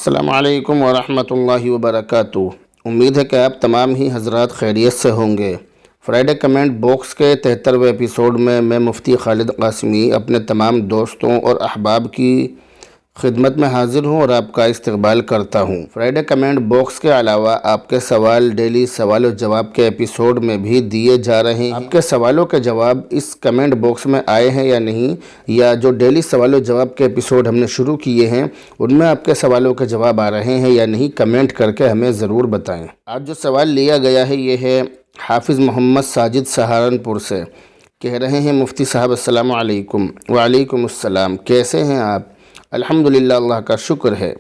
السلام علیکم ورحمۃ اللہ وبرکاتہ۔ امید ہے کہ آپ تمام ہی حضرات خیریت سے ہوں گے۔ فرائیڈے کمنٹ باکس کے 73ویں ایپیسوڈ میں مفتی خالد قاسمی اپنے تمام دوستوں اور احباب کی خدمت میں حاضر ہوں اور آپ کا استقبال کرتا ہوں۔ فرائیڈے کمنٹ باکس کے علاوہ آپ کے سوال ڈیلی سوال و جواب کے ایپیسوڈ میں بھی دیے جا رہے ہیں۔ آپ کے سوالوں کے جواب اس کمنٹ باکس میں آئے ہیں یا نہیں، یا جو ڈیلی سوال و جواب کے ایپیسوڈ ہم نے شروع کیے ہیں ان میں آپ کے سوالوں کے جواب آ رہے ہیں یا نہیں، کمنٹ کر کے ہمیں ضرور بتائیں۔ آج جو سوال لیا گیا ہے یہ ہے حافظ محمد ساجد سہارنپور سے۔ کہہ رہے ہیں مفتی صاحب السلام علیکم۔ وعلیکم السلام، کیسے ہیں آپ؟ الحمدللہ، اللہ کا شکر ہے۔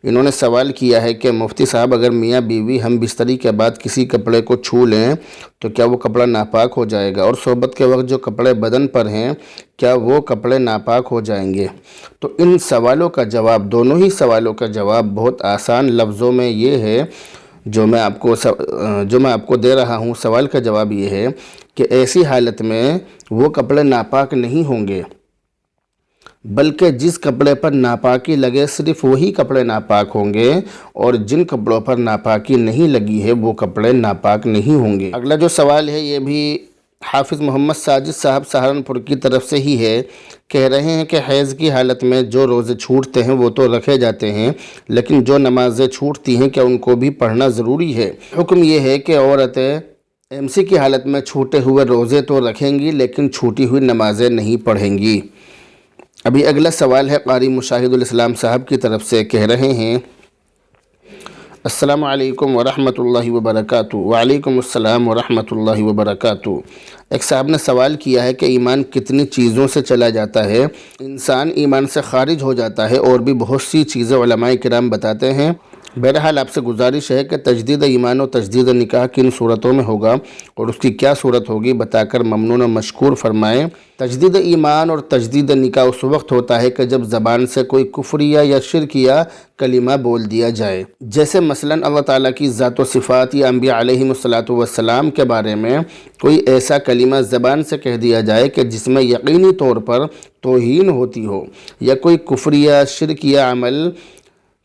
انہوں نے سوال کیا ہے کہ مفتی صاحب اگر میاں بیوی ہم بستری کے بعد کسی کپڑے کو چھو لیں تو کیا وہ کپڑا ناپاک ہو جائے گا، اور صحبت کے وقت جو کپڑے بدن پر ہیں کیا وہ کپڑے ناپاک ہو جائیں گے؟ تو ان سوالوں کا جواب، دونوں ہی سوالوں کا جواب بہت آسان لفظوں میں یہ ہے جو میں آپ کو دے رہا ہوں۔ سوال کا جواب یہ ہے کہ ایسی حالت میں وہ کپڑے ناپاک نہیں ہوں گے، بلکہ جس کپڑے پر ناپاکی لگے صرف وہی کپڑے ناپاک ہوں گے، اور جن کپڑوں پر ناپاکی نہیں لگی ہے وہ کپڑے ناپاک نہیں ہوں گے۔ اگلا جو سوال ہے یہ بھی حافظ محمد ساجد صاحب سہارنپور کی طرف سے ہی ہے۔ کہہ رہے ہیں کہ حیض کی حالت میں جو روزے چھوٹتے ہیں وہ تو رکھے جاتے ہیں، لیکن جو نمازیں چھوٹتی ہیں کیا ان کو بھی پڑھنا ضروری ہے؟ حکم یہ ہے کہ عورتیں MC کی حالت میں چھوٹے ہوئے روزے تو رکھیں گی لیکن چھوٹی ہوئی نمازیں نہیں پڑھیں گی۔ ابھی اگلا سوال ہے قاری مشاہد الاسلام صاحب کی طرف سے۔ کہہ رہے ہیں السلام علیکم ورحمۃ اللہ وبرکاتہ۔ وعلیکم السلام ورحمۃ اللہ وبرکاتہ۔ ایک صاحب نے سوال کیا ہے کہ ایمان کتنی چیزوں سے چلا جاتا ہے؟ انسان ایمان سے خارج ہو جاتا ہے، اور بھی بہت سی چیزیں علماء کرام بتاتے ہیں۔ بہرحال آپ سے گزارش ہے کہ تجدید ایمان و تجدید نکاح کن صورتوں میں ہوگا اور اس کی کیا صورت ہوگی بتا کر ممنون و مشکور فرمائیں۔ تجدید ایمان اور تجدید نکاح اس وقت ہوتا ہے کہ جب زبان سے کوئی کفریہ یا شرکیہ کلمہ بول دیا جائے، جیسے مثلاً اللہ تعالیٰ کی ذات و صفات یا انبیاء علیہم السلام کے بارے میں کوئی ایسا کلمہ زبان سے کہہ دیا جائے کہ جس میں یقینی طور پر توہین ہوتی ہو، یا کوئی کفریہ شرکیہ عمل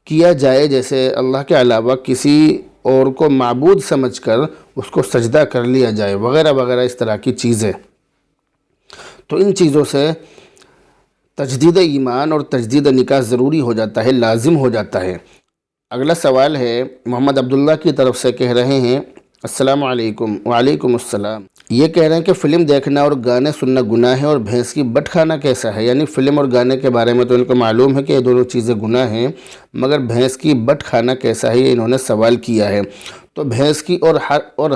کیا جائے جیسے اللہ کے علاوہ کسی اور کو معبود سمجھ کر اس کو سجدہ کر لیا جائے، وغیرہ وغیرہ اس طرح کی چیزیں۔ تو ان چیزوں سے تجدید ایمان اور تجدید نکاح ضروری ہو جاتا ہے، لازم ہو جاتا ہے۔ اگلا سوال ہے محمد عبداللہ کی طرف سے۔ کہہ رہے ہیں السلام علیکم۔ وعلیکم السلام۔ یہ کہہ رہے ہیں کہ فلم دیکھنا اور گانے سننا گناہ ہے، اور بھینس کی بٹ کھانا کیسا ہے؟ یعنی فلم اور گانے کے بارے میں تو ان کو معلوم ہے کہ یہ دونوں چیزیں گناہ ہیں، مگر بھینس کی بٹ کھانا کیسا ہے، یہ انہوں نے سوال کیا ہے۔ تو بھینس کی اور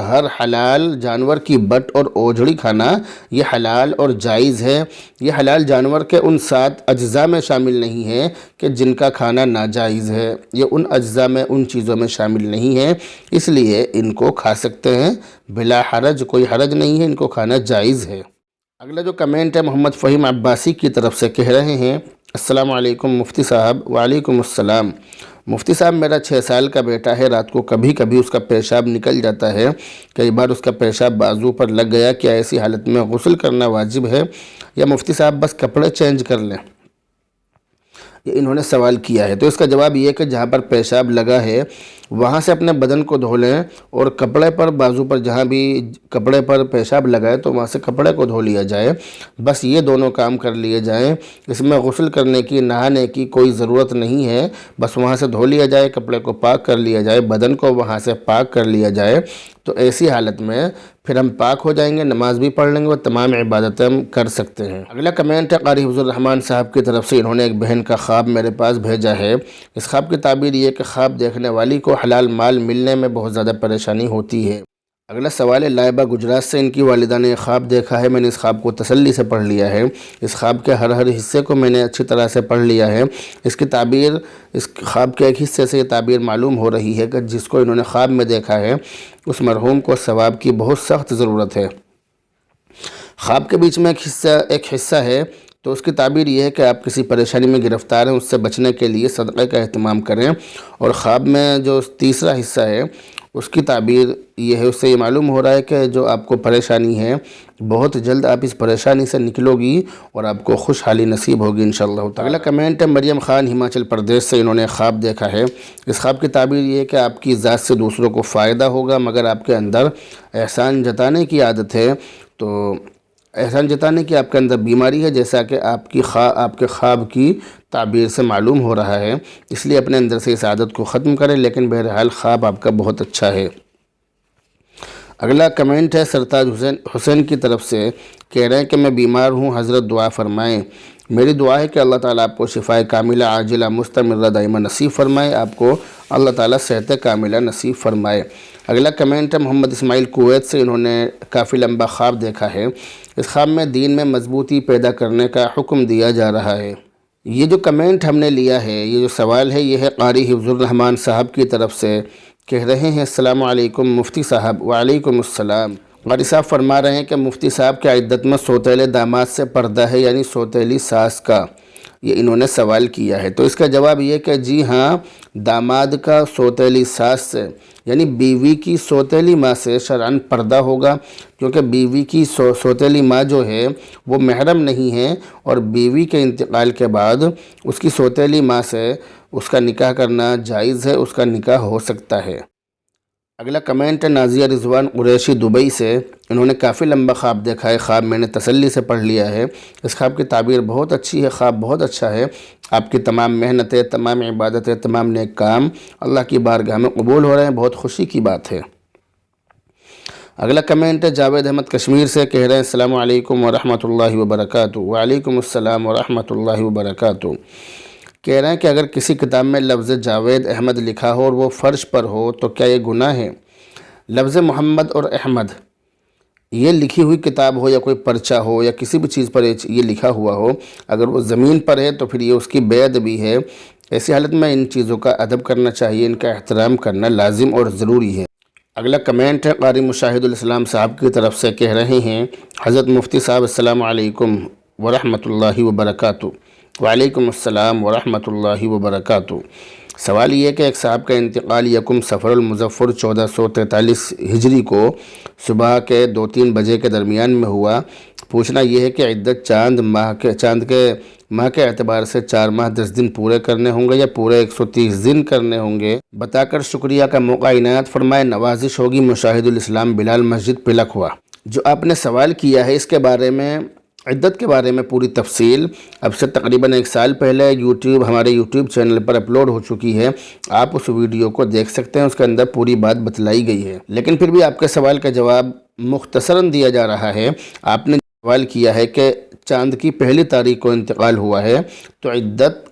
ہر حلال جانور کی بٹ اور اوجھڑی کھانا یہ حلال اور جائز ہے۔ یہ حلال جانور کے ان 7 اجزاء میں شامل نہیں ہے کہ جن کا کھانا ناجائز ہے، یہ ان اجزاء میں، ان چیزوں میں شامل نہیں ہے، اس لیے ان کو کھا سکتے ہیں بلا حرج، کوئی حرج نہیں ہے، ان کو کھانا جائز ہے۔ اگلا جو کمنٹ ہے محمد فہیم عباسی کی طرف سے۔ کہہ رہے ہیں السلام علیکم مفتی صاحب۔ وعلیکم السلام۔ مفتی صاحب، میرا 6 سال کا بیٹا ہے، رات کو کبھی کبھی اس کا پیشاب نکل جاتا ہے، کئی بار اس کا پیشاب بازو پر لگ گیا، کیا ایسی حالت میں غسل کرنا واجب ہے، یا مفتی صاحب بس کپڑے چینج کر لیں؟ یہ انہوں نے سوال کیا ہے۔ تو اس کا جواب یہ ہے کہ جہاں پر پیشاب لگا ہے وہاں سے اپنے بدن کو دھو لیں، اور کپڑے پر، بازو پر جہاں بھی کپڑے پر پیشاب لگا ہے تو وہاں سے کپڑے کو دھو لیا جائے، بس یہ دونوں کام کر لیے جائیں۔ اس میں غسل کرنے کی، نہانے کی کوئی ضرورت نہیں ہے، بس وہاں سے دھو لیا جائے، کپڑے کو پاک کر لیا جائے، بدن کو وہاں سے پاک کر لیا جائے، تو ایسی حالت میں پھر ہم پاک ہو جائیں گے، نماز بھی پڑھ لیں گے اور تمام عبادتیں ہم کر سکتے ہیں۔ اگلا کمنٹ ہے قاری حفظ الرحمان صاحب کی طرف سے۔ انہوں نے ایک بہن کا خواب میرے پاس بھیجا ہے۔ اس خواب کی تعبیر یہ کہ خواب دیکھنے والی کو حلال مال ملنے میں بہت زیادہ پریشانی ہوتی ہے۔ اگلا سوال ہے لائبہ گجرات سے۔ ان کی والدہ نے ایک خواب دیکھا ہے، میں نے اس خواب کو تسلی سے پڑھ لیا ہے، اس خواب کے ہر حصے کو میں نے اچھی طرح سے پڑھ لیا ہے۔ اس کی تعبیر، اس خواب کے ایک حصے سے یہ تعبیر معلوم ہو رہی ہے کہ جس کو انہوں نے خواب میں دیکھا ہے اس مرحوم کو ثواب کی بہت سخت ضرورت ہے۔ خواب کے بیچ میں ایک حصہ ہے، تو اس کی تعبیر یہ ہے کہ آپ کسی پریشانی میں گرفتار ہیں، اس سے بچنے کے لیے صدقے کا اہتمام کریں، اور خواب میں جو تیسرا حصہ ہے اس کی تعبیر یہ ہے، اس سے یہ معلوم ہو رہا ہے کہ جو آپ کو پریشانی ہے بہت جلد آپ اس پریشانی سے نکلو گی اور آپ کو خوشحالی نصیب ہوگی انشاءاللہ تعالی۔ اگلا کمنٹ ہے مریم خان ہماچل پردیش سے، انہوں نے خواب دیکھا ہے۔ اس خواب کی تعبیر یہ ہے کہ آپ کی ذات سے دوسروں کو فائدہ ہوگا، مگر آپ کے اندر احسان جتانے کی عادت ہے، تو احسان جتانے کی آپ کے اندر بیماری ہے، جیسا کہ آپ کے خواب کی تعبیر سے معلوم ہو رہا ہے، اس لیے اپنے اندر سے اس عادت کو ختم کریں، لیکن بہرحال خواب آپ کا بہت اچھا ہے۔ اگلا کمنٹ ہے سرتاج حسین کی طرف سے، کہہ رہے ہیں کہ میں بیمار ہوں، حضرت دعا فرمائیں۔ میری دعا ہے کہ اللہ تعالیٰ آپ کو شفائے کاملہ عاجلہ مستمرہ دائمہ نصیب فرمائے، آپ کو اللہ تعالیٰ صحت کاملہ نصیب فرمائے۔ اگلا کمنٹ ہے محمد اسماعیل کویت سے، انہوں نے کافی لمبا خواب دیکھا ہے۔ اس خواب میں دین میں مضبوطی پیدا کرنے کا حکم دیا جا رہا ہے۔ یہ جو کمنٹ ہم نے لیا ہے، یہ جو سوال ہے، یہ ہے قاری حفظ الرحمان صاحب کی طرف سے، کہہ رہے ہیں السلام علیکم مفتی صاحب۔ وعلیکم السلام۔ قاری صاحب فرما رہے ہیں کہ مفتی صاحب کے عدت میں سوتیلے داماد سے پردہ ہے، یعنی سوتیلی ساس کا، یہ انہوں نے سوال کیا ہے۔ تو اس کا جواب یہ کہ جی ہاں، داماد کا سوتیلی ساس سے یعنی بیوی کی سوتیلی ماں سے شرعاً پردہ ہوگا، کیونکہ بیوی کی سوتیلی ماں جو ہے وہ محرم نہیں ہے، اور بیوی کے انتقال کے بعد اس کی سوتیلی ماں سے اس کا نکاح کرنا جائز ہے، اس کا نکاح ہو سکتا ہے۔ اگلا کمنٹ ہے نازیہ رضوان قریشی دبئی سے، انہوں نے کافی لمبا خواب دیکھا ہے، خواب میں نے تسلی سے پڑھ لیا ہے۔ اس خواب کی تعبیر بہت اچھی ہے، خواب بہت اچھا ہے، آپ کی تمام محنتیں، تمام عبادتیں، تمام نیک کام اللہ کی بارگاہ میں قبول ہو رہے ہیں، بہت خوشی کی بات ہے۔ اگلا کمنٹ ہے جاوید احمد کشمیر سے، کہہ رہے ہیں السلام علیکم ورحمۃ اللہ وبرکاتہ۔ وعلیکم السلام ورحمۃ اللہ وبرکاتہ۔ کہہ رہے ہیں کہ اگر کسی کتاب میں لفظ جاوید احمد لکھا ہو اور وہ فرش پر ہو تو کیا یہ گناہ ہے؟ لفظ محمد اور احمد یہ لکھی ہوئی کتاب ہو یا کوئی پرچہ ہو یا کسی بھی چیز پر یہ لکھا ہوا ہو، اگر وہ زمین پر ہے تو پھر یہ اس کی بے ادبی ہے۔ ایسی حالت میں ان چیزوں کا ادب کرنا چاہیے، ان کا احترام کرنا لازم اور ضروری ہے۔ اگلا کمنٹ ہے قاری مشاہد الاسلام صاحب کی طرف سے، کہہ رہے ہیں حضرت مفتی صاحب السلام علیکم ورحمۃ اللہ وبرکاتہ۔ وعلیکم السلام ورحمۃ اللہ وبرکاتہ۔ سوال یہ ہے کہ ایک صاحب کا انتقال یکم صفر المظفر 1443 ہجری کو صبح کے 2-3 بجے کے درمیان میں ہوا۔ پوچھنا یہ ہے کہ عدت چاند کے ماہ کے اعتبار سے 4 ماہ 10 دن پورے کرنے ہوں گے یا پورے 130 دن کرنے ہوں گے؟ بتا کر شکریہ کا موقع عنایت فرمائے، نوازش ہوگی۔ مشاہد الاسلام بلال مسجد پلک ہوا۔ جو آپ نے سوال کیا ہے اس کے بارے میں، عدت کے بارے میں پوری تفصیل اب سے تقریباً 1 سال پہلے ہمارے یوٹیوب چینل پر اپلوڈ ہو چکی ہے، آپ اس ویڈیو کو دیکھ سکتے ہیں، اس کے اندر پوری بات بتلائی گئی ہے۔ لیکن پھر بھی آپ کے سوال کا جواب مختصراً دیا جا رہا ہے۔ آپ نے سوال کیا ہے کہ چاند کی پہلی تاریخ کو انتقال ہوا ہے تو عدت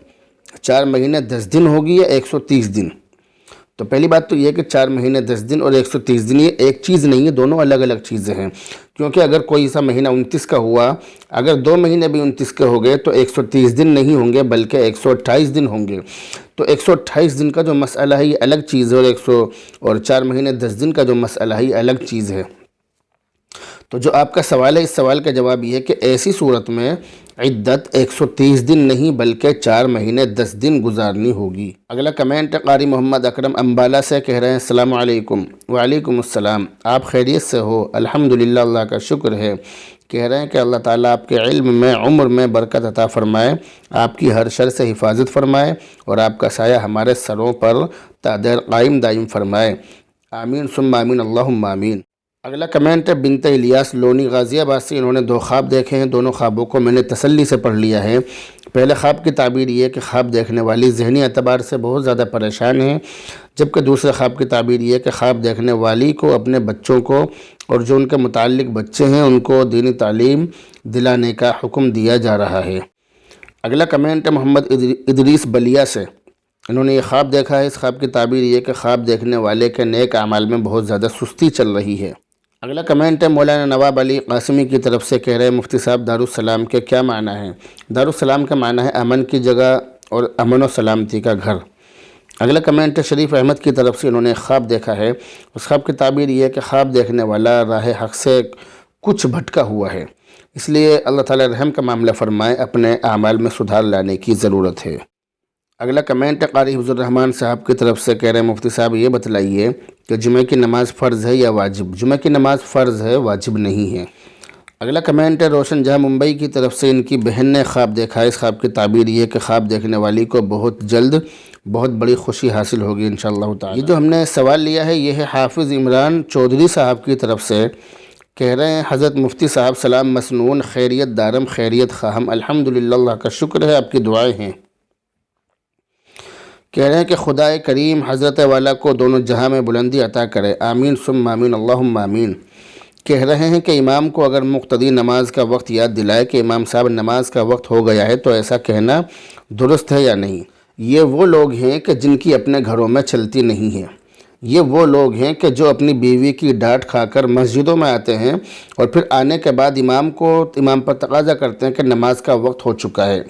4 مہینے 10 دن ہوگی یا 130 دن؟ تو پہلی بات تو یہ کہ 4 مہینے 10 دن اور 130 دن یہ ایک چیز نہیں ہے، دونوں الگ الگ چیزیں ہیں، کیونکہ اگر کوئی سا مہینہ 29 کا ہوا، اگر 2 مہینے بھی 29 کے ہو گئے تو 130 دن نہیں ہوں گے بلکہ 128 دن ہوں گے۔ تو 128 دن کا جو مسئلہ ہے یہ الگ چیز ہے، اور 4 مہینے 10 دن کا جو مسئلہ ہے یہ الگ چیز ہے۔ تو جو آپ کا سوال ہے، اس سوال کا جواب یہ ہے کہ ایسی صورت میں عدت 130 دن نہیں بلکہ 4 مہینے 10 دن گزارنی ہوگی۔ اگلا کمنٹ قاری محمد اکرم امبالہ سے، کہہ رہے ہیں السلام علیکم۔ وعلیکم السلام۔ آپ خیریت سے ہو؟ الحمدللہ، اللہ کا شکر ہے۔ کہہ رہے ہیں کہ اللہ تعالیٰ آپ کے علم میں، عمر میں برکت عطا فرمائے، آپ کی ہر شر سے حفاظت فرمائے اور آپ کا سایہ ہمارے سروں پر تا دیر قائم دائم فرمائے، آمین ثم آمین، اللہم آمین۔ اگلا کمنٹ ہے بنت الیاس لونی غازی آباد سے، انہوں نے 2 خواب دیکھے ہیں، دونوں خوابوں کو میں نے تسلی سے پڑھ لیا ہے۔ پہلے خواب کی تعبیر یہ ہے کہ خواب دیکھنے والی ذہنی اعتبار سے بہت زیادہ پریشان ہیں، جبکہ دوسرے خواب کی تعبیر یہ ہے کہ خواب دیکھنے والی کو اپنے بچوں کو اور جو ان کے متعلق بچے ہیں ان کو دینی تعلیم دلانے کا حکم دیا جا رہا ہے۔ اگلا کمنٹ ہے محمد ادریس بلیا سے، انہوں نے یہ خواب دیکھا ہے۔ اس خواب کی تعبیر یہ ہے کہ خواب دیکھنے والے کے نیک اعمال میں بہت زیادہ سستی چل رہی ہے۔ اگلا کمنٹ ہے مولانا نواب علی قاسمی کی طرف سے، کہہ رہے ہیں مفتی صاحب دارالسلام کے کیا معنی ہیں؟ دارالسلام کا معنی ہے امن کی جگہ اور امن و سلامتی کا گھر۔ اگلا کمنٹ ہے شریف احمد کی طرف سے، انہوں نے خواب دیکھا ہے۔ اس خواب کی تعبیر یہ ہے کہ خواب دیکھنے والا راہ حق سے کچھ بھٹکا ہوا ہے، اس لیے اللہ تعالی رحم کا معاملہ فرمائے، اپنے اعمال میں سدھار لانے کی ضرورت ہے۔ اگلا کمنٹ قاری حفظ الرحمان صاحب کی طرف سے، کہہ رہے ہیں مفتی صاحب یہ بتلائیے کہ جمعہ کی نماز فرض ہے یا واجب؟ جمعہ کی نماز فرض ہے، واجب نہیں ہے۔ اگلا کمنٹ ہے روشن جہاں ممبئی کی طرف سے، ان کی بہن نے خواب دیکھا ہے۔ اس خواب کی تعبیر یہ ہے کہ خواب دیکھنے والی کو بہت جلد بہت بڑی خوشی حاصل ہوگی انشاءاللہ تعالی۔ یہ جو ہم نے سوال لیا ہے یہ ہے حافظ عمران چودھری صاحب کی طرف سے، کہہ رہے ہیں حضرت مفتی صاحب سلام مسنون، خیریت دارم، خیریت خواہم، الحمدللہ، اللہ کا شکر ہے، آپ کی دعائیں ہیں۔ کہہ رہے ہیں کہ خدا کریم حضرت والا کو دونوں جہاں میں بلندی عطا کرے، آمین ثم آمین، اللہم آمین۔ کہہ رہے ہیں کہ امام کو اگر مقتدی نماز کا وقت یاد دلائے کہ امام صاحب نماز کا وقت ہو گیا ہے تو ایسا کہنا درست ہے یا نہیں؟ یہ وہ لوگ ہیں کہ جن کی اپنے گھروں میں چلتی نہیں ہے۔ یہ وہ لوگ ہیں کہ جو اپنی بیوی کی ڈانٹ کھا کر مسجدوں میں آتے ہیں اور پھر آنے کے بعد امام پر تقاضا کرتے ہیں کہ نماز کا وقت ہو چکا ہے۔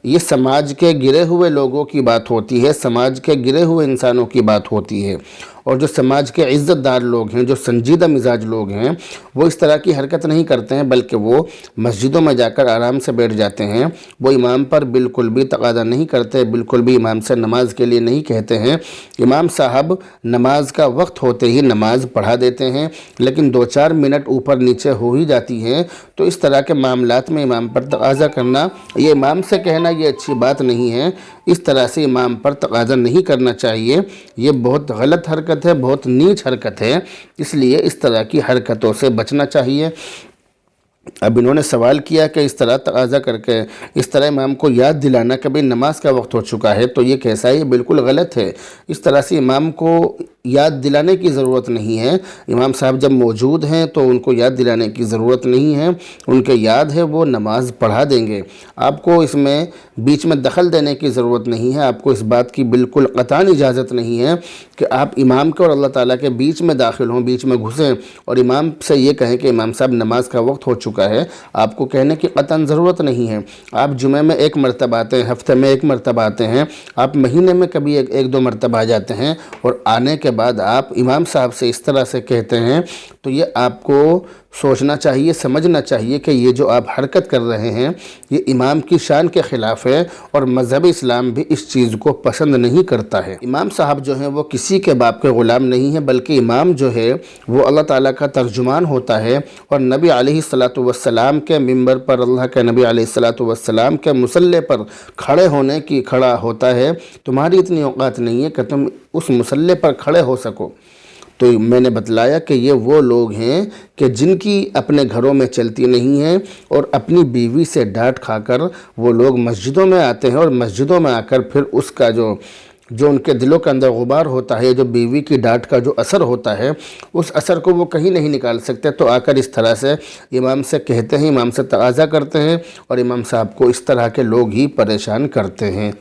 یہ سماج کے گرے ہوئے لوگوں کی بات ہوتی ہے، سماج کے گرے ہوئے انسانوں کی بات ہوتی ہے، اور جو سماج کے عزت دار لوگ ہیں، جو سنجیدہ مزاج لوگ ہیں، وہ اس طرح کی حرکت نہیں کرتے ہیں، بلکہ وہ مسجدوں میں جا کر آرام سے بیٹھ جاتے ہیں۔ وہ امام پر بالکل بھی تقاضا نہیں کرتے، بالکل بھی امام سے نماز کے لیے نہیں کہتے ہیں۔ امام صاحب نماز کا وقت ہوتے ہی نماز پڑھا دیتے ہیں، لیکن 2-4 منٹ اوپر نیچے ہو ہی جاتی ہیں، تو اس طرح کے معاملات میں امام پر تقاضا کرنا، یہ امام سے کہنا یہ اچھی بات نہیں ہے۔ اس طرح سے امام پر تقاضا نہیں کرنا چاہیے، یہ بہت غلط حرکت ہے، بہت نیچ حرکت ہے، اس لیے اس طرح کی حرکتوں سے بچنا چاہیے۔ اب انہوں نے سوال کیا کہ اس طرح تقاضا کر کے اس طرح امام کو یاد دلانا کہ بھئی نماز کا وقت ہو چکا ہے، تو یہ کیسا ہے؟ یہ بالکل غلط ہے۔ اس طرح سے امام کو یاد دلانے کی ضرورت نہیں ہے۔ امام صاحب جب موجود ہیں تو ان کو یاد دلانے کی ضرورت نہیں ہے، ان کے یاد ہے وہ نماز پڑھا دیں گے۔ آپ کو اس میں بیچ میں دخل دینے کی ضرورت نہیں ہے، آپ کو اس بات کی بالکل قطعاً اجازت نہیں ہے کہ آپ امام کے اور اللہ تعالیٰ کے بیچ میں داخل ہوں، بیچ میں گھسیں اور امام سے یہ کہیں کہ امام صاحب نماز کا وقت ہو چکا ہے۔ آپ کو کہنے کی قطعاً ضرورت نہیں ہے۔ آپ جمعہ میں 1 مرتبہ آتے ہیں، ہفتے میں 1 مرتبہ آتے ہیں، آپ مہینے میں کبھی 1-2 مرتبہ آ جاتے ہیں، اور آنے کے بعد آپ امام صاحب سے اس طرح سے کہتے ہیں، تو یہ آپ کو سوچنا چاہیے، سمجھنا چاہیے کہ یہ جو آپ حرکت کر رہے ہیں یہ امام کی شان کے خلاف ہے، اور مذہب اسلام بھی اس چیز کو پسند نہیں کرتا ہے۔ امام صاحب جو ہیں وہ کسی کے باپ کے غلام نہیں ہیں، بلکہ امام جو ہے وہ اللہ تعالیٰ کا ترجمان ہوتا ہے، اور نبی علیہ السلام کے منبر پر، اللہ کے نبی علیہ السلام کے مصلی پر کھڑا ہوتا ہے۔ تمہاری اتنی اوقات نہیں ہے کہ تم اس مصلی پر کھڑے ہو سکو۔ تو میں نے بتلایا کہ یہ وہ لوگ ہیں کہ جن کی اپنے گھروں میں چلتی نہیں ہیں، اور اپنی بیوی سے ڈانٹ کھا کر وہ لوگ مسجدوں میں آتے ہیں، اور مسجدوں میں آ کر پھر اس کا جو ان کے دلوں کے اندر غبار ہوتا ہے، جو بیوی کی ڈانٹ کا جو اثر ہوتا ہے، اس اثر کو وہ کہیں نہیں نکال سکتے، تو آ کر اس طرح سے امام سے کہتے ہیں، امام سے تقاضا کرتے ہیں، اور امام صاحب کو اس طرح کے لوگ ہی پریشان کرتے ہیں۔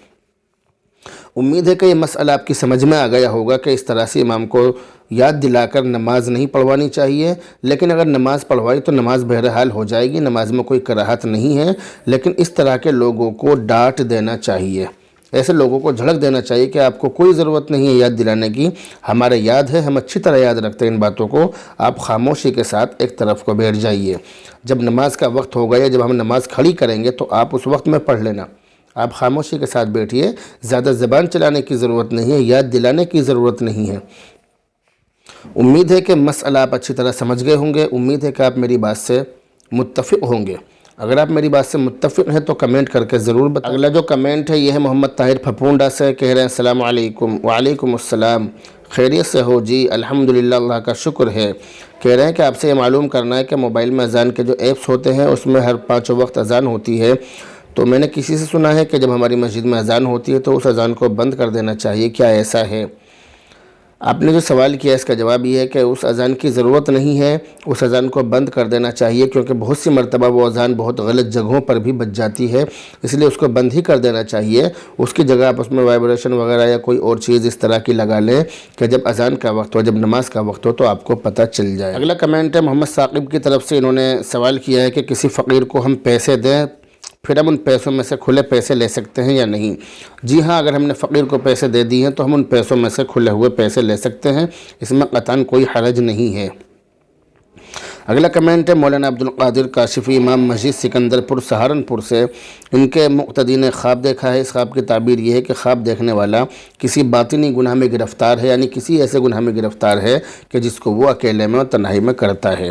امید ہے کہ یہ مسئلہ آپ کی سمجھ میں آ گیا ہوگا کہ اس طرح سے امام کو یاد دلا کر نماز نہیں پڑھوانی چاہیے، لیکن اگر نماز پڑھوائی تو نماز بہرحال ہو جائے گی، نماز میں کوئی کراہت نہیں ہے، لیکن اس طرح کے لوگوں کو ڈانٹ دینا چاہیے، ایسے لوگوں کو جھڑک دینا چاہیے کہ آپ کو کوئی ضرورت نہیں ہے یاد دلانے کی، ہمارے یاد ہے، ہم اچھی طرح یاد رکھتے ہیں ان باتوں کو، آپ خاموشی کے ساتھ ایک طرف کو بیٹھ جائیے۔ جب نماز کا وقت ہو گیا، جب ہم نماز کھڑی کریں گے تو آپ اس وقت میں پڑھ لینا، آپ خاموشی کے ساتھ بیٹھیے، زیادہ زبان چلانے کی ضرورت نہیں ہے، یاد دلانے کی ضرورت نہیں ہے۔ امید ہے کہ مسئلہ آپ اچھی طرح سمجھ گئے ہوں گے، امید ہے کہ آپ میری بات سے متفق ہوں گے۔ اگر آپ میری بات سے متفق ہیں تو کمنٹ کر کے ضرور بتائیں۔ اگلا جو کمنٹ ہے یہ ہے محمد طاہر پھپونڈا سے، کہہ رہے ہیں السلام علیکم۔ وعلیکم السلام، خیریت سے ہو جی؟ الحمدللہ، اللہ کا شکر ہے۔ کہہ رہے ہیں کہ آپ سے یہ معلوم کرنا ہے کہ موبائل میں اذان کے جو ایپس ہوتے ہیں اس میں ہر 5 وقت اذان ہوتی ہے، تو میں نے کسی سے سنا ہے کہ جب ہماری مسجد میں اذان ہوتی ہے تو اس اذان کو بند کر دینا چاہیے، کیا ایسا ہے؟ آپ نے جو سوال کیا اس کا جواب یہ ہے کہ اس اذان کی ضرورت نہیں ہے، اس اذان کو بند کر دینا چاہیے، کیونکہ بہت سی مرتبہ وہ اذان بہت غلط جگہوں پر بھی بج جاتی ہے، اس لیے اس کو بند ہی کر دینا چاہیے۔ اس کی جگہ آپ اس میں وائبریشن وغیرہ یا کوئی اور چیز اس طرح کی لگا لیں کہ جب اذان کا وقت ہو، جب نماز کا وقت ہو تو آپ کو پتہ چل جائے۔ اگلا کمنٹ ہے محمد ثاقب کی طرف سے، انہوں نے سوال کیا ہے کہ کسی فقیر کو ہم پیسے دیں پھر ہم ان پیسوں میں سے کھلے پیسے لے سکتے ہیں یا نہیں؟ جی ہاں، اگر ہم نے فقیر کو پیسے دے دی ہیں تو ہم ان پیسوں میں سے کھلے ہوئے پیسے لے سکتے ہیں، اس میں قطعاً کوئی حرج نہیں ہے۔ اگلا کمنٹ ہے مولانا عبدالقادر کاشفی، امام مسجد سکندرپور سہارنپور سے۔ ان کے مقتدی نے خواب دیکھا ہے۔ اس خواب کی تعبیر یہ ہے کہ خواب دیکھنے والا کسی باطنی گناہ میں گرفتار ہے، یعنی کسی ایسے گناہ میں گرفتار ہے کہ جس کو وہ اکیلے میں اور تنہائی میں کرتا ہے۔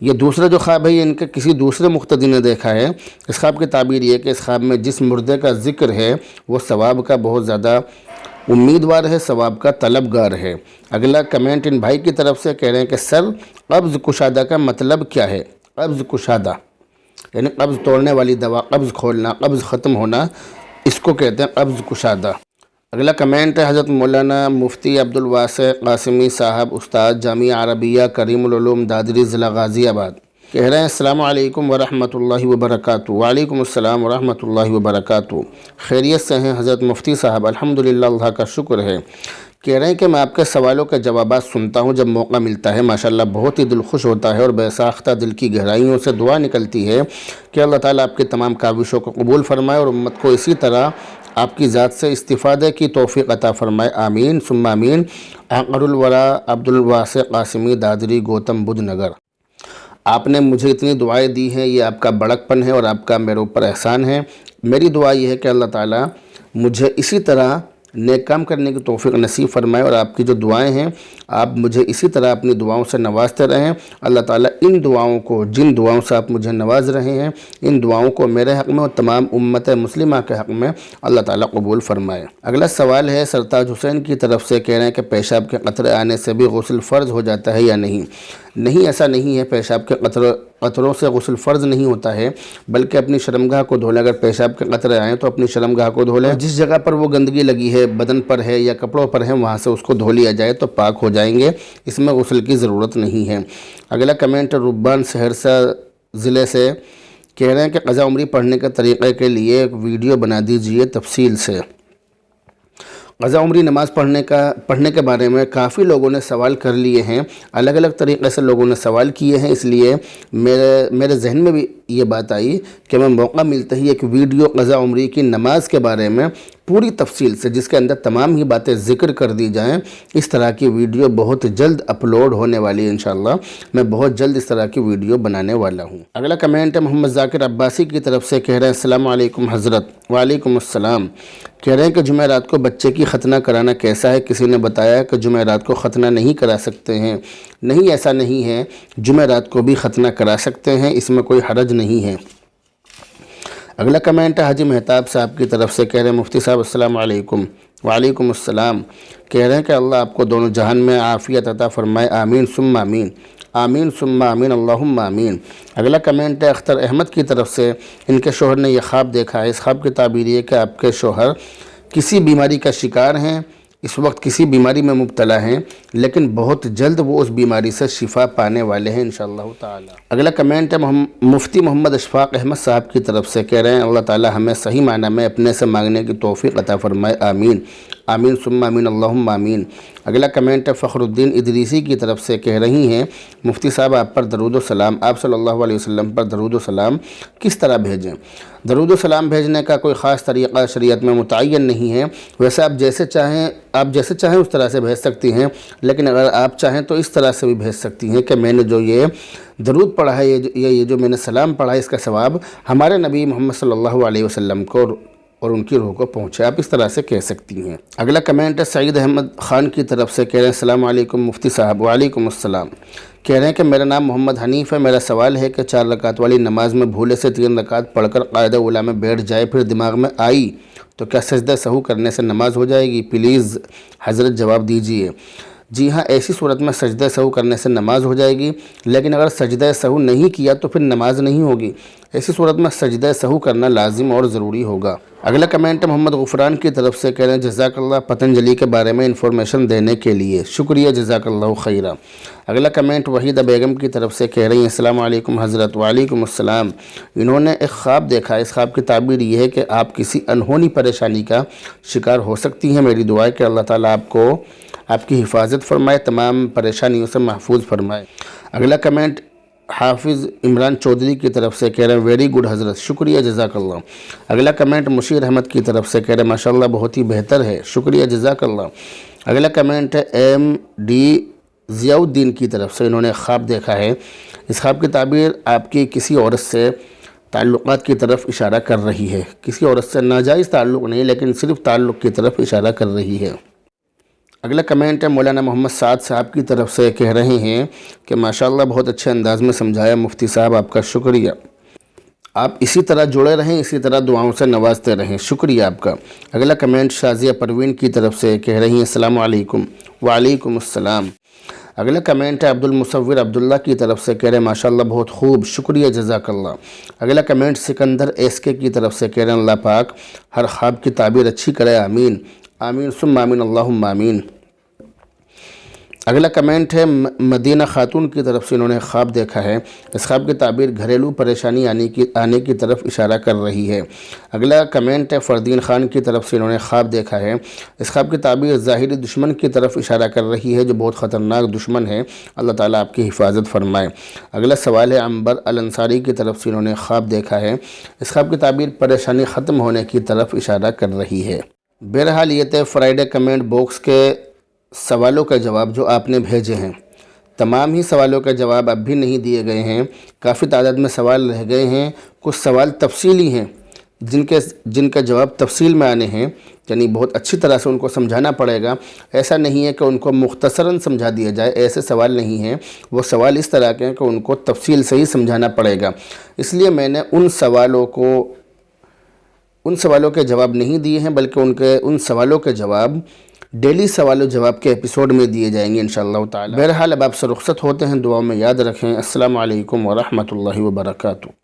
یہ دوسرا جو خواب ہے یہ ان کے کسی دوسرے مقتدی نے دیکھا ہے۔ اس خواب کی تعبیر یہ ہے کہ اس خواب میں جس مردے کا ذکر ہے وہ ثواب کا بہت زیادہ امیدوار ہے، ثواب کا طلبگار ہے۔ اگلا کمنٹ ان بھائی کی طرف سے کہہ رہے ہیں کہ سر، قبض کشادہ کا مطلب کیا ہے؟ قبض کشادہ یعنی قبض توڑنے والی دوا، قبض کھولنا، قبض ختم ہونا، اس کو کہتے ہیں قبض کشادہ۔ اگلا کمنٹ ہے حضرت مولانا مفتی عبدالواسع قاسمی صاحب، استاد جامعہ عربیہ کریم العلوم دادری، ضلع غازی آباد، کہہ رہے ہیں السلام علیکم ورحمۃ اللہ وبرکاتہ۔ وعلیکم السلام ورحمۃ اللہ وبرکاتہ۔ خیریت سے ہیں حضرت مفتی صاحب؟ الحمدللہ، اللہ کا شکر ہے۔ کہہ رہے ہیں کہ میں آپ کے سوالوں کے جوابات سنتا ہوں جب موقع ملتا ہے، ماشاءاللہ بہت ہی دل خوش ہوتا ہے اور بے ساختہ دل کی گہرائیوں سے دعا نکلتی ہے کہ اللہ تعالیٰ آپ کی تمام کاوشوں کو قبول فرمائے اور امت کو اسی طرح آپ کی ذات سے استفادے کی توفیق عطا فرمائے، آمین ثم آمین۔ آخر الورا عبدالواسع قاسمی، دادری، گوتم بدھ نگر۔ آپ نے مجھے اتنی دعائیں دی ہیں، یہ آپ کا بڑکپن ہے اور آپ کا میرے اوپر احسان ہے۔ میری دعا یہ ہے کہ اللہ تعالیٰ مجھے اسی طرح نیک کام کرنے کی توفیق نصیب فرمائے اور آپ کی جو دعائیں ہیں آپ مجھے اسی طرح اپنی دعاؤں سے نوازتے رہیں۔ اللہ تعالیٰ ان دعاؤں کو، جن دعاؤں سے آپ مجھے نواز رہے ہیں، ان دعاؤں کو میرے حق میں اور تمام امت مسلمہ کے حق میں اللہ تعالیٰ قبول فرمائے۔ اگلا سوال ہے سرتاج حسین کی طرف سے، کہہ رہے ہیں کہ پیشاب کے قطرے آنے سے بھی غسل فرض ہو جاتا ہے یا نہیں؟ نہیں، ایسا نہیں ہے، پیشاب کے قطروں سے غسل فرض نہیں ہوتا ہے، بلکہ اپنی شرمگاہ کو دھولیں۔ اگر پیشاب کے قطرے آئیں تو اپنی شرمگاہ کو دھولیں، جس جگہ پر وہ گندگی لگی ہے، بدن پر ہے یا کپڑوں پر ہے، وہاں سے اس کو دھو لیا جائے تو پاک ہو جائیں گے، اس میں غسل کی ضرورت نہیں ہے۔ اگلا کمنٹ ربان سہرسہ ضلع سے، کہہ رہے ہیں کہ قضا عمری پڑھنے کے طریقے کے لیے ایک ویڈیو بنا دیجئے تفصیل سے۔ قضا عمری نماز پڑھنے کے بارے میں کافی لوگوں نے سوال کر لیے ہیں، الگ الگ طریقے سے لوگوں نے سوال کیے ہیں، اس لیے میرے ذہن میں بھی یہ بات آئی کہ میں موقع ملتا ہی ایک ویڈیو قضا عمری کی نماز کے بارے میں پوری تفصیل سے، جس کے اندر تمام ہی باتیں ذکر کر دی جائیں، اس طرح کی ویڈیو بہت جلد اپلوڈ ہونے والی ہے انشاءاللہ۔ میں بہت جلد اس طرح کی ویڈیو بنانے والا ہوں۔ اگلا کمنٹ ہے محمد ذاکر عباسی کی طرف سے، کہہ رہے ہیں السلام علیکم حضرت۔ وعلیکم السلام۔ کہہ رہے ہیں کہ جمعرات کو بچے کی ختنہ کرانا کیسا ہے؟ کسی نے بتایا کہ جمعرات کو ختنہ نہیں کرا سکتے ہیں۔ نہیں، ایسا نہیں ہے، جمعرات کو بھی ختنہ کرا سکتے ہیں، اس میں کوئی حرج نہیں ہے۔ اگلا کمنٹ ہے حاجی مہتاب صاحب کی طرف سے، کہہ رہے ہیں مفتی صاحب السلام علیکم۔ وعلیکم السلام۔ کہہ رہے ہیں کہ اللہ آپ کو دونوں جہان میں عافیت عطا فرمائے، آمین ثم آمین، آمین ثم آمین، اللہم آمین۔ اگلا کمنٹ ہے اختر احمد کی طرف سے، ان کے شوہر نے یہ خواب دیکھا ہے۔ اس خواب کی تعبیر یہ ہے کہ آپ کے شوہر کسی بیماری کا شکار ہیں، اس وقت کسی بیماری میں مبتلا ہیں، لیکن بہت جلد وہ اس بیماری سے شفا پانے والے ہیں انشاءاللہ تعالی۔ اگلا کمنٹ ہے مفتی محمد اشفاق احمد صاحب کی طرف سے، کہہ رہے ہیں اللہ تعالی ہمیں صحیح معنی میں اپنے سے مانگنے کی توفیق عطا فرمائے، آمین، آمین ثم آمین، اللہم آمین۔ اگلا کمنٹ ہے فخر الدین ادریسی کی طرف سے، کہہ رہی ہیں مفتی صاحب آپ پر درود و سلام، آپ صلی اللہ علیہ وسلم پر درود و سلام کس طرح بھیجیں؟ درود و سلام بھیجنے کا کوئی خاص طریقہ شریعت میں متعین نہیں ہے، ویسے آپ جیسے چاہیں اس طرح سے بھیج سکتی ہیں، لیکن اگر آپ چاہیں تو اس طرح سے بھی بھیج سکتی ہیں کہ میں نے جو یہ درود پڑھا ہے، یہ جو میں نے سلام پڑھا ہے، اس کا ثواب ہمارے نبی محمد صلی اللہ علیہ وسلم کو اور ان کی روح کو پہنچے، آپ اس طرح سے کہہ سکتی ہیں۔ اگلا کمنٹ ہے سعید احمد خان کی طرف سے، کہہ رہے ہیں السلام علیکم مفتی صاحب۔ وعلیکم السلام۔ کہہ رہے ہیں کہ میرا نام محمد حنیف ہے، میرا سوال ہے کہ 4 رکعت والی نماز میں بھولے سے 3 رکعت پڑھ کر قاعدہ اولیٰ میں بیٹھ جائے، پھر دماغ میں آئی تو کیا سجدہ سہو کرنے سے نماز ہو جائے گی؟ پلیز حضرت جواب دیجئے۔ جی ہاں، ایسی صورت میں سجدہ سہو کرنے سے نماز ہو جائے گی، لیکن اگر سجدہ سہو نہیں کیا تو پھر نماز نہیں ہوگی، ایسی صورت میں سجدہ سہو کرنا لازم اور ضروری ہوگا۔ اگلا کمنٹ محمد غفران کی طرف سے، کہہ رہے ہیں جزاک اللہ پتنجلی کے بارے میں انفارمیشن دینے کے لیے، شکریہ، جزاک اللہ خیرہ۔ اگلا کمنٹ وحیدہ بیگم کی طرف سے، کہہ رہی ہیں السلام علیکم حضرت۔ وعلیکم السلام۔ انہوں نے ایک خواب دیکھا ہے، اس خواب کی تعبیر یہ ہے کہ آپ کسی انہونی پریشانی کا شکار ہو سکتی ہیں، میری دعا ہے کہ اللہ تعالیٰ آپ کی حفاظت فرمائے، تمام پریشانیوں سے محفوظ فرمائے۔ اگلا کمنٹ حافظ عمران چودھری کی طرف سے، کہہ رہے ہیں ویری گڈ حضرت، شکریہ، جزاک اللہ۔ اگلا کمنٹ مشیر احمد کی طرف سے، کہہ رہے ہیں ماشاءاللہ بہت ہی بہتر ہے، شکریہ، جزاک اللہ۔ اگلا کمنٹ ہے ایم ڈی ضیاء الدین کی طرف سے انہوں نے خواب دیکھا ہے۔ اس خواب کی تعبیر آپ کی کسی عورت سے تعلقات کی طرف اشارہ کر رہی ہے، کسی عورت سے ناجائز تعلق نہیں لیکن صرف تعلق کی طرف اشارہ کر رہی ہے۔ اگلا کمنٹ ہے مولانا محمد سعد صاحب کی طرف سے، کہہ رہے ہیں کہ ماشاءاللہ بہت اچھے انداز میں سمجھایا مفتی صاحب، آپ کا شکریہ۔ آپ اسی طرح جڑے رہیں، اسی طرح دعاؤں سے نوازتے رہیں، شکریہ آپ کا۔ اگلا کمنٹ شازیہ پروین کی طرف سے، کہہ رہی ہیں السلام علیکم۔ وعلیکم السلام۔ اگلا کمنٹ ہے عبد المصور عبداللہ کی طرف سے، کہہ رہے ہیں ماشاءاللہ بہت خوب، شکریہ جزاک اللہ۔ اگلا کمنٹ سکندر ایس کے کی طرف سے، کہہ رہے ہیں اللہ پاک ہر خواب کی تعبیر اچھی کرے، آمین آمین ثم آمین اللہم آمین۔ اگلا کمنٹ ہے مدینہ خاتون کی طرف سے، انہوں نے خواب دیکھا ہے، اس خواب کی تعبیر گھریلو پریشانی آنے کی طرف اشارہ کر رہی ہے۔ اگلا کمنٹ ہے فردین خان کی طرف سے، انہوں نے خواب دیکھا ہے، اس خواب کی تعبیر ظاہری دشمن کی طرف اشارہ کر رہی ہے جو بہت خطرناک دشمن ہے، اللہ تعالیٰ آپ کی حفاظت فرمائے۔ اگلا سوال ہے عنبر الانصاری کی طرف سے، انہوں نے خواب دیکھا ہے، اس خواب کی تعبیر پریشانی ختم ہونے کی طرف اشارہ کر رہی ہے۔ بہرحال یہ تھے فرائیڈے کمنٹ باکس کے سوالوں کا جواب جو آپ نے بھیجے ہیں۔ تمام ہی سوالوں کا جواب اب بھی نہیں دیے گئے ہیں، کافی تعداد میں سوال رہ گئے ہیں، کچھ سوال تفصیلی ہیں جن کا جواب تفصیل میں آنے ہیں، یعنی بہت اچھی طرح سے ان کو سمجھانا پڑے گا۔ ایسا نہیں ہے کہ ان کو مختصراً سمجھا دیا جائے، ایسے سوال نہیں ہیں، وہ سوال اس طرح کے ہیں کہ ان کو تفصیل سے ہی سمجھانا پڑے گا۔ اس لیے میں نے ان سوالوں کے جواب نہیں دیے ہیں، بلکہ ان سوالوں کے جواب ڈیلی سوال و جواب کے ایپیسوڈ میں دیے جائیں گے انشاءاللہ تعالی۔ بہرحال اب آپ سے رخصت ہوتے ہیں، دعاؤں میں یاد رکھیں۔ السلام علیکم ورحمۃ اللہ وبرکاتہ۔